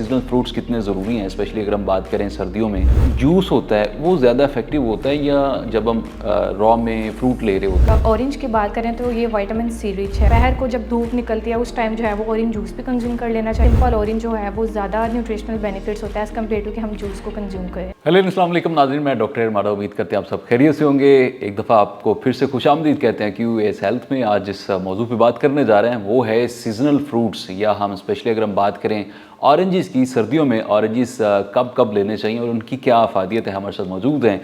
Seasonal fruits कितने ज़रूरी हैं, स्पेशली अगर हम बात करें सर्दियों में। जूस होता है वो ज़्यादा इफेक्टिव होता है या जब हम रॉ में फ्रूट ले रहे होते हैं? ऑरेंज की बात करें तो ये विटामिन सी रिच है। दोपहर को जब धूप निकलती है उस टाइम जो है वो ऑरेंज जूस भी कंज्यूम कर लेना चाहिए। सिंपल ऑरेंज जो है वो ज़्यादा न्यूट्रिशनल बेनिफिट्स होता है एज़ कम्पेयर टू कि हम जूस को कंज्यूम करें। हेलो अस्सलाम वालेकुम नाज़रीन, मैं डॉक्टर इरमाडा। उम्मीद करते हैं आप सब खैरियत से होंगे। एक दफ़ा आपको फिर से खुशामदीद कहते हैं QS हेल्थ में। आज जिस मौजू पे बात करने जा रहे हैं वो है सीजनल फ्रूट्स, या हम स्पेशली अगर हम बात करें ऑरेंजेस की। सर्दियों में ऑरेंजेस कब कब लेने चाहिए और उनकी क्या अफादियत है। हमारे साथ मौजूद हैं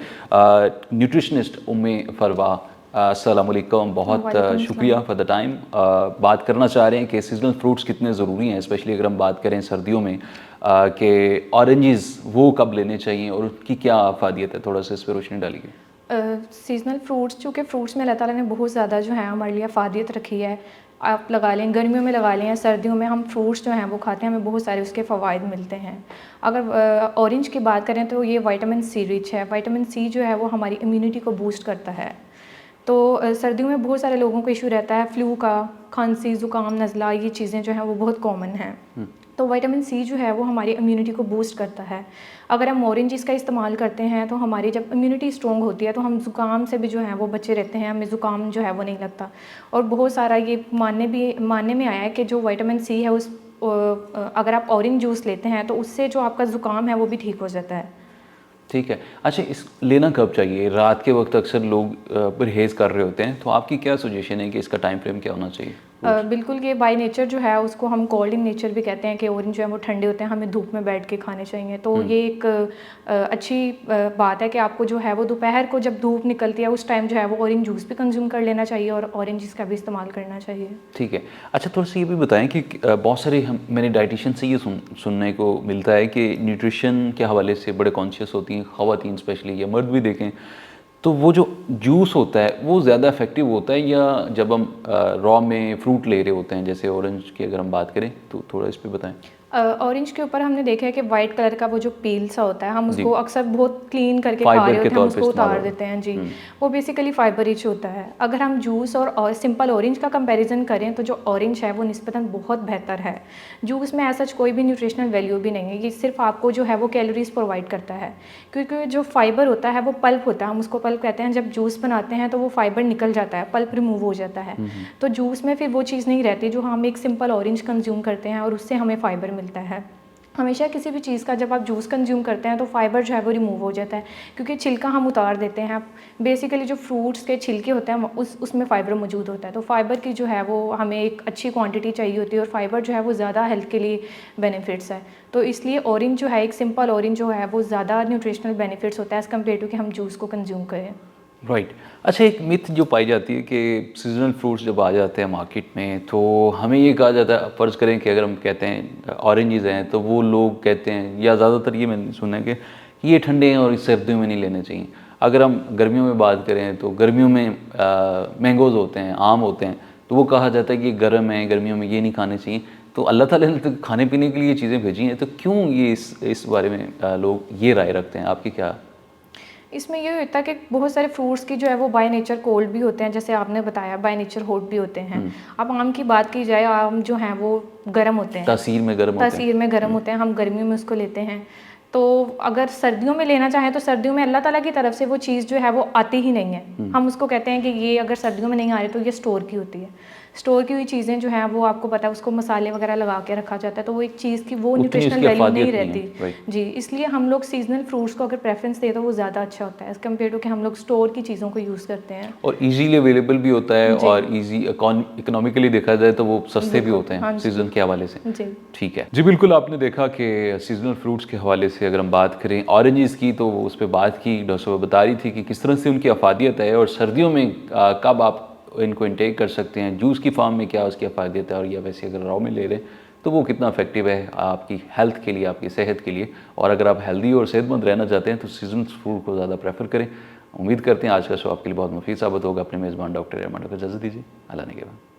न्यूट्रिशनिस्ट उम्मे फरवा। अस्सलाम वालेकुम, बहुत शुक्रिया फॉर द टाइम। बात करना चाह रहे हैं कि सीजनल फ्रूट्स कितने ज़रूरी हैं, स्पेशली अगर हम बात करें सर्दियों में कि ऑरेंजेस वो कब लेने चाहिए और उनकी क्या अफादियत है। थोड़ा सा इस पर रोशनी डालिए। सीजनल फ्रूट्स, चूँकि फ्रूट्स में अल्लाह ताला ने बहुत ज़्यादा जो है हमारे लिए अफादियत रखी है। आप लगा लें, गर्मियों में लगा लें या सर्दियों में हम फ्रूट्स जो हैं वो खाते हैं, हमें बहुत सारे उसके फ़वाइद मिलते हैं। अगर ऑरेंज की बात करें तो ये विटामिन सी रिच है। विटामिन सी जो है वो हमारी इम्यूनिटी को बूस्ट करता है। तो सर्दियों में बहुत सारे लोगों को इशू रहता है फ्लू का, खांसी, ज़ुकाम, नज़ला, ये चीज़ें जो हैं वो बहुत कॉमन हैं। तो विटामिन सी जो है वो हमारी इम्यूनिटी को बूस्ट करता है। अगर हम ऑरेंज का इस्तेमाल करते हैं तो हमारी जब इम्यूनिटी स्ट्रॉन्ग होती है तो हम ज़ुकाम से भी जो है वो बचे रहते हैं, हमें ज़ुकाम जो है वो नहीं लगता। और बहुत सारा ये मानने में आया है कि जो विटामिन सी है उस अगर आप ऑरेंज जूस लेते हैं तो उससे जो आपका ज़ुकाम है वो भी ठीक हो जाता है। ठीक है, अच्छा इस लेना कब चाहिए? रात के वक्त अक्सर लोग परहेज़ कर रहे होते हैं, तो आपकी क्या सजेशन है कि इसका टाइम फ्रेम क्या होना चाहिए? बिल्कुल, ये बाय नेचर जो है उसको हम कोल्ड इन नेचर भी कहते हैं कि ऑरेंज जो है वो ठंडे होते हैं, हमें धूप में बैठ के खाने चाहिए। तो ये एक अच्छी बात है कि आपको जो है वो दोपहर को जब धूप निकलती है उस टाइम जो है वो ऑरेंज जूस भी कंज्यूम कर लेना चाहिए और ऑरेंज का भी इस्तेमाल करना चाहिए। ठीक है, अच्छा थोड़ा सा ये भी बताएं कि बहुत सारे मैंने डाइटिशियन से ये सुनने को मिलता है कि न्यूट्रिशन के हवाले से बड़े कॉन्शियस होती हैं ख़वातीन स्पेशली, या मर्द भी देखें, तो वो जो जूस होता है वो ज़्यादा इफेक्टिव होता है या जब हम रॉ में फ्रूट ले रहे होते हैं, जैसे ऑरेंज की अगर हम बात करें, तो थोड़ा इस पे बताएं। ऑरेंज के ऊपर हमने देखा है कि वाइट कलर का वो जो पील सा होता है, हम उसको अक्सर बहुत क्लीन करके खा रहे होते हैं, हम उसको उतार देते हैं जी। वो बेसिकली फाइबर रिच होता है। अगर हम जूस और सिंपल ऑरेंज का कंपैरिजन करें तो जो ऑरेंज है वो निस्बतन बहुत बेहतर है। जूस में ऐसा कोई भी न्यूट्रिशनल वैल्यू भी नहीं है, ये सिर्फ आपको जो है वो कैलोरीज प्रोवाइड करता है, क्योंकि जो फाइबर होता है वो पल्प होता है, हम उसको पल्प कहते हैं। जब जूस बनाते हैं तो वो फाइबर निकल जाता है, पल्प रिमूव हो जाता है। तो जूस में फिर वो चीज़ नहीं रहती जो हम एक सिंपल ऑरेंज कंज्यूम करते हैं और उससे हमें फ़ाइबर मिलता है। हमेशा किसी भी चीज़ का जब आप जूस कंज्यूम करते हैं तो फाइबर जो है वो रिमूव हो जाता है, क्योंकि छिलका हम उतार देते हैं। बेसिकली जो फ्रूट्स के छिलके होते हैं उसमें फ़ाइबर मौजूद होता है। तो फाइबर की जो है वो हमें एक अच्छी क्वांटिटी चाहिए होती है और फाइबर जो है वो ज़्यादा हेल्थ के लिए बेनिफिट्स है। तो इसलिए ऑरेंज जो है, एक सिंपल ऑरेंज जो है वो ज़्यादा न्यूट्रिशनल बेनिफिट्स होता है एज़ कम्पेयर टू कि हम जूस को कंज्यूम करें। राइट। अच्छा, एक मिथ जो पाई जाती है कि सीजनल फ्रूट्स जब आ जाते हैं मार्केट में तो हमें ये कहा जाता है, फ़र्ज़ करें कि अगर हम कहते हैं ऑरेंजेस हैं, तो वो लोग कहते हैं, या ज़्यादातर ये मैंने सुना है कि ये ठंडे हैं और इस सर्दियों में नहीं लेने चाहिए। अगर हम गर्मियों में बात करें तो गर्मियों में मैंगोज़ होते हैं, आम होते हैं, तो वो कहा जाता है कि गर्म है, गर्मियों में ये नहीं खाने चाहिए। तो अल्लाह ताला ने तो खाने पीने के लिए चीज़ें भेजी हैं, तो क्यों ये इस बारे में लोग ये राय रखते हैं? आपकी क्या? इसमें ये होता है कि बहुत सारे फ्रूट्स की जो है वो बाय नेचर कोल्ड भी होते हैं, जैसे आपने बताया बाय नेचर हॉट भी होते हैं। अब आम की बात की जाए, आम जो हैं वो गर्म होते हैं, तासीर में गर्म होते हैं, हम गर्मियों में उसको लेते हैं। तो अगर सर्दियों में लेना चाहें तो सर्दियों में अल्लाह ताला की तरफ से वो चीज़ जो है वो आती ही नहीं है। हम उसको कहते हैं कि ये अगर सर्दियों में नहीं आ रही तो ये स्टोर की होती है। स्टोर की हुई चीज़ें जो हैं वो आपको पता है उसको मसाले वगैरह लगा के रखा जाता है, तो वो एक चीज़ की वो न्यूट्रिशनल वैल्यू नहीं रहती जी। इसलिए हम लोग सीजनल फ्रूट्स को अगर प्रेफरेंस दें तो वो ज़्यादा अच्छा होता है एज़ कम्पेयर टू कि हम लोग स्टोर की चीज़ों को यूज़ करते हैं। और इजीली अवेलेबल भी होता है और इजी इकोनॉमिकली देखा जाए तो वो सस्ते भी होते हैं सीजन के हवाले से जी। ठीक है जी, बिल्कुल। आपने देखा कि सीजनल फ्रूट्स के हवाले से अगर हम बात करें ऑरेंजेस की, तो उस पर बात की, डॉक्टर साहब बता रही थी कि किस तरह से उनकी अफादियत है और सर्दियों में कब आप इनको इंटेक कर सकते हैं, जूस की फॉर्म में क्या उसकी अफादियत है, और या वैसे अगर रॉ में ले रहे हैं तो वो कितना इफेक्टिव है आपकी हेल्थ के लिए, आपकी सेहत के लिए। और अगर आप हेल्दी और सेहतमंद रहना चाहते हैं तो सीजनल फ्रूट को ज़्यादा प्रेफर करें। उम्मीद करते हैं आज का शो आपके लिए बहुत मुफीद साबित होगा। अपने मेज़बान डॉक्टर इरमाडा को इजाज़त दीजिए। अल्लाह ने के बाद।